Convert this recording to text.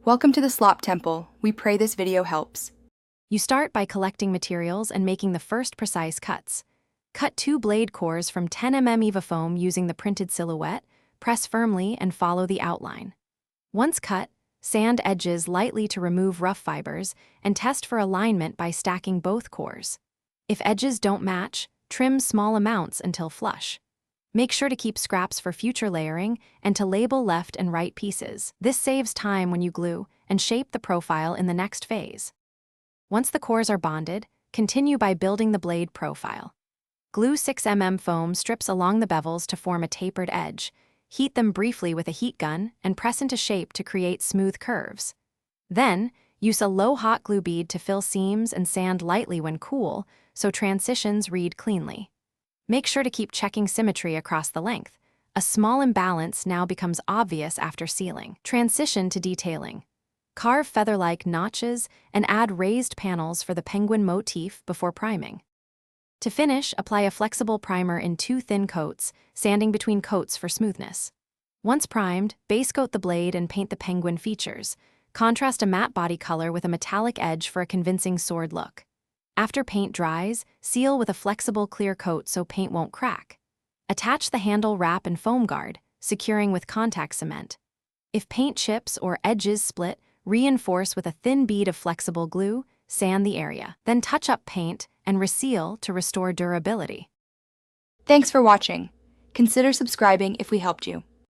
Welcome to the Slop Temple. We pray this video helps. You start by collecting materials and making the first precise cuts. Cut 2 blade cores from 10 mm EVA foam using the printed silhouette, press firmly and follow the outline. Once cut, sand edges lightly to remove rough fibers and test for alignment by stacking both cores. If edges don't match, trim small amounts until flush. Make sure to keep scraps for future layering and to label left and right pieces. This saves time when you glue and shape the profile in the next phase. Once the cores are bonded, continue by building the blade profile. Glue 6 mm foam strips along the bevels to form a tapered edge. Heat them briefly with a heat gun and press into shape to create smooth curves. Then, use a low hot glue bead to fill seams and sand lightly when cool, so transitions read cleanly. Make sure to keep checking symmetry across the length. A small imbalance now becomes obvious after sealing. Transition to detailing. Carve feather-like notches and add raised panels for the penguin motif before priming. To finish, apply a flexible primer in 2 thin coats, sanding between coats for smoothness. Once primed, base coat the blade and paint the penguin features. Contrast a matte body color with a metallic edge for a convincing sword look. After paint dries, seal with a flexible clear coat so paint won't crack. Attach the handle wrap and foam guard, securing with contact cement. If paint chips or edges split, reinforce with a thin bead of flexible glue, sand the area. Then touch up paint and reseal to restore durability. Thanks for watching. Consider subscribing if we helped you.